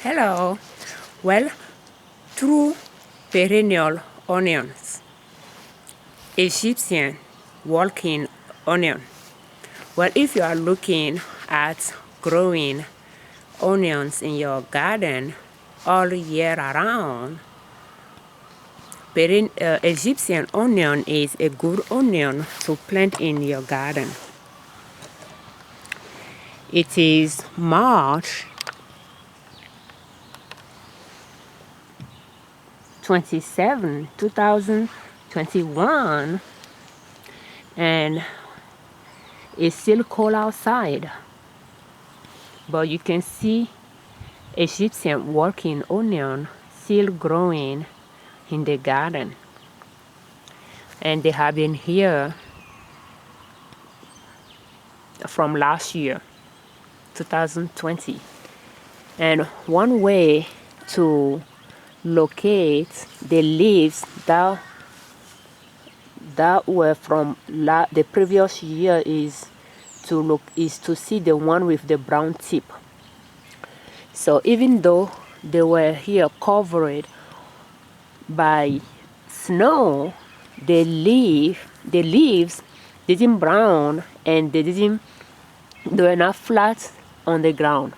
Hello. Well, true perennial onions, Egyptian walking onion. Well, if you are looking at growing onions in your garden all year around, Egyptian onion is a good onion to plant in your garden. It is March 27, 2021, and it's still cold outside, but you can see Egyptian walking onion still growing in the garden, and they have been here from last year, 2020. And one way to locate the leaves that were from the previous year is to see the one with the brown tip. So even though they were here covered by snow, the leaves didn't brown, and they were not flat on the ground.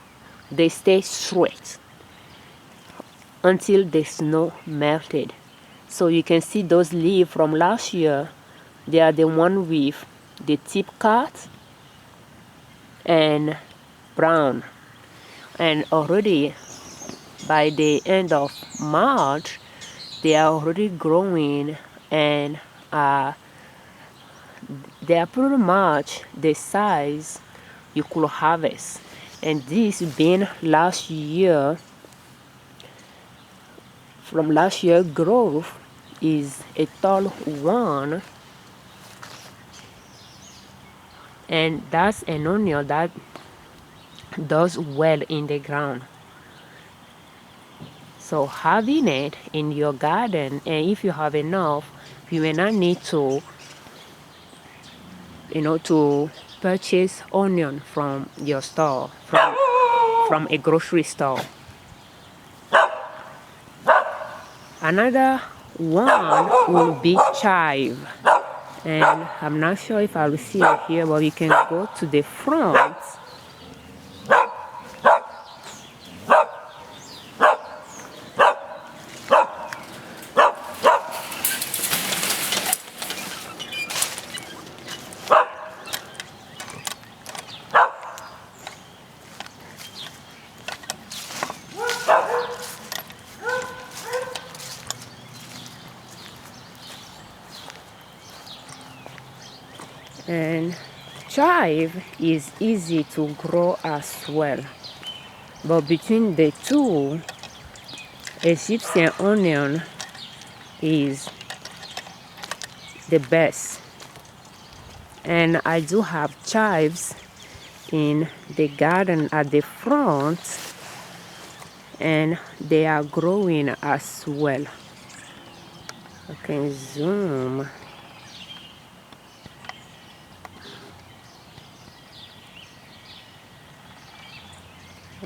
They stayed straight until the snow melted. So you can see those leaves from last year. They are the one with the tip cut and brown. And already by the end of March, they are already growing, and they are pretty much the size you could harvest. And this being last year, from last year growth, is a tall one, and that's an onion that does well in the ground. So having it in your garden, and if you have enough, you may not need to to purchase onion from your store, from a grocery store. Another one will be chive, and I'm not sure if I will see it here, but you can go to the front. And chive is easy to grow as well, but between the two, Egyptian onion is the best. And I do have chives in the garden at the front, and they are growing as well. I can zoom.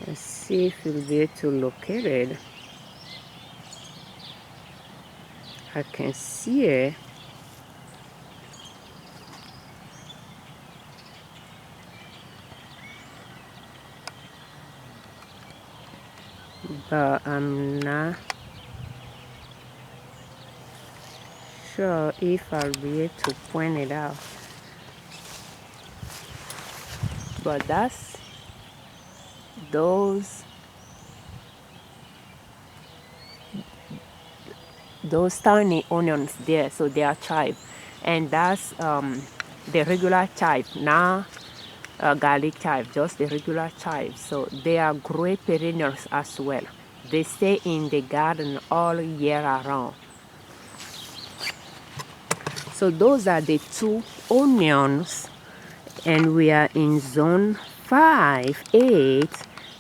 Let's see if you'll be able to locate it. I can see it. But I'm not sure if I'll be able to point it out. But that's those tiny onions there, so they are chive. And that's the regular chive, not garlic chive, just the regular chive. So they are great perennials as well. They stay in the garden all year around. So those are the two onions, and we are in zone 5, 8,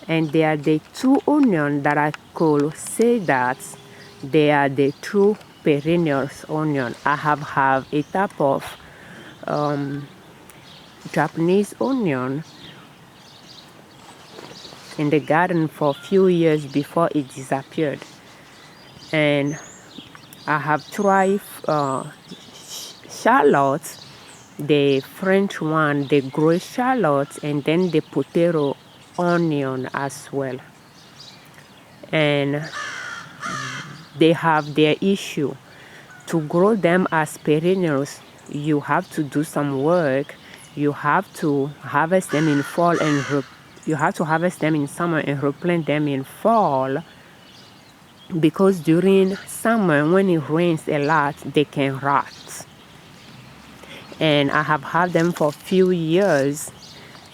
and they are the two onions that I could say that they are the true perennials onion. I have a type of Japanese onion in the garden for a few years before it disappeared. And I have tried shallots, the French one, the grey shallots, and then the potato onion as well. And they have their issue. To grow them as perennials, you have to do some work. You have to harvest them in fall and you have to harvest them in summer and replant them in fall, because during summer when it rains a lot they can rot. And I have had them for a few years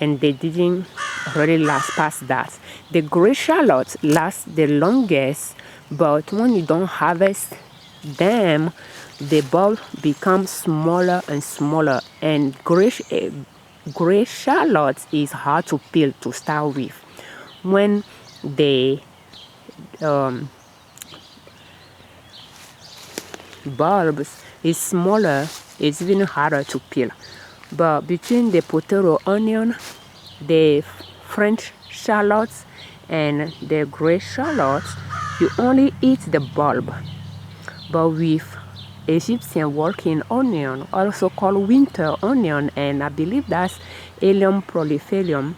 and they didn't really last past that. The grey shallot lasts the longest, but when you don't harvest them, the bulb becomes smaller and smaller, and grey shallot is hard to peel to start with. When the bulbs is smaller, it's even harder to peel. But between the potato onion, the French shallots, and the grey shallots, you only eat the bulb. But with Egyptian working onion, also called winter onion, and I believe that's Alliumproliferum,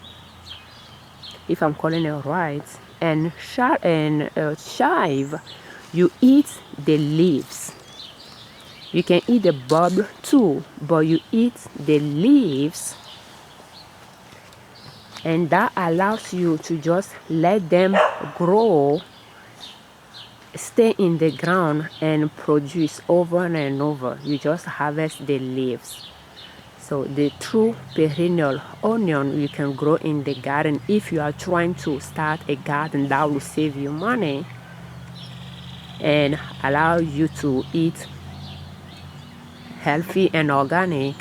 if I'm calling it right, and chive, you eat the leaves. You can eat the bulb too, but you eat the leaves, and that allows you to just let them grow, stay in the ground, and produce over and over. You just harvest the leaves. So the true perennial onion you can grow in the garden if you are trying to start a garden that will save you money and allow you to eat healthy and organic.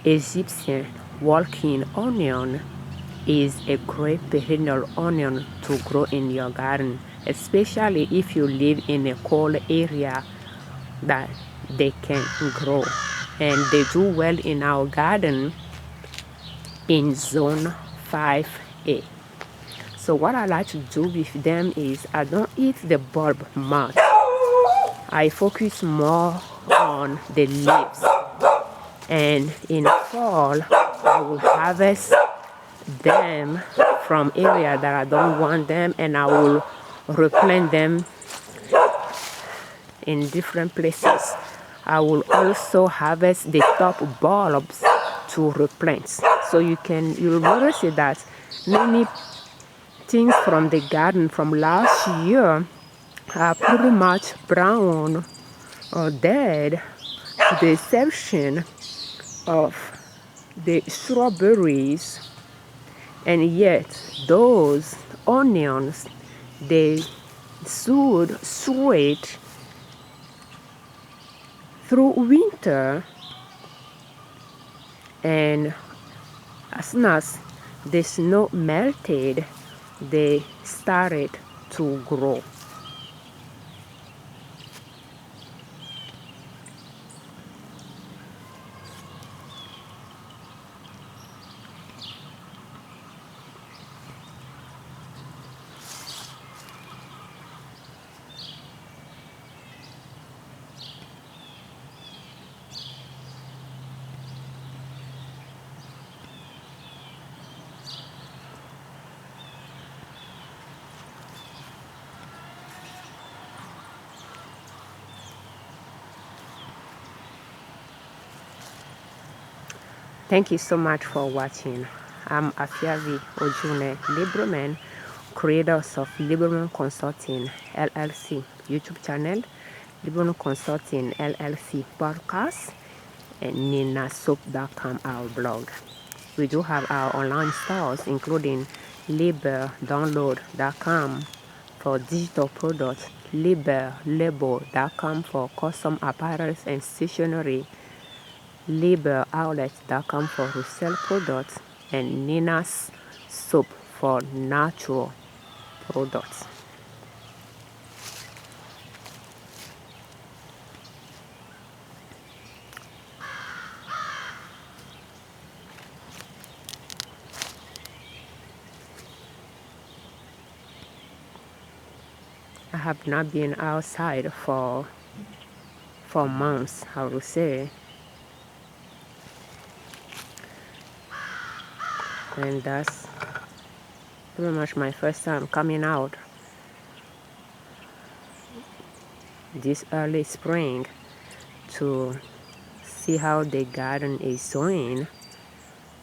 Egyptian walking onion is a great perennial onion to grow in your garden, especially if you live in a cold area that they can grow. And they do well in our garden in zone 5A. So what I like to do with them is I don't eat the bulb much. I focus more on the leaves. And in fall, I will harvest them from area that I don't want them, and I will replant them in different places. I will also harvest the top bulbs to replant. So you'll notice that many things from the garden from last year are pretty much brown or dead, to the exception of the strawberries. And yet those onions, they stood straight through winter, and as soon as the snow melted, they started to grow. Thank you so much for watching. I'm Afiavi Ojune Liberman, creators of Liberman Consulting LLC YouTube channel, Liberman Consulting LLC podcast, and NinaSoap.com, our blog. We do have our online stores, including LiberDownload.com for digital products, LiberLabel.com for custom apparels and stationery, LiberOutlet.com for resale products, and Nina's Soap for natural products. I have not been outside for months, I would say, and that's pretty much my first time coming out this early spring to see how the garden is doing.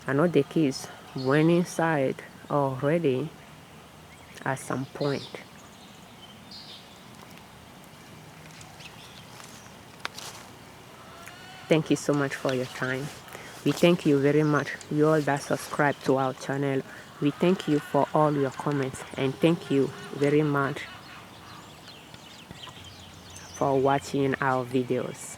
I know the kids went inside already at some point. Thank you so much for your time. We thank you very much, you all that subscribe to our channel. We thank you for all your comments, and thank you very much for watching our videos.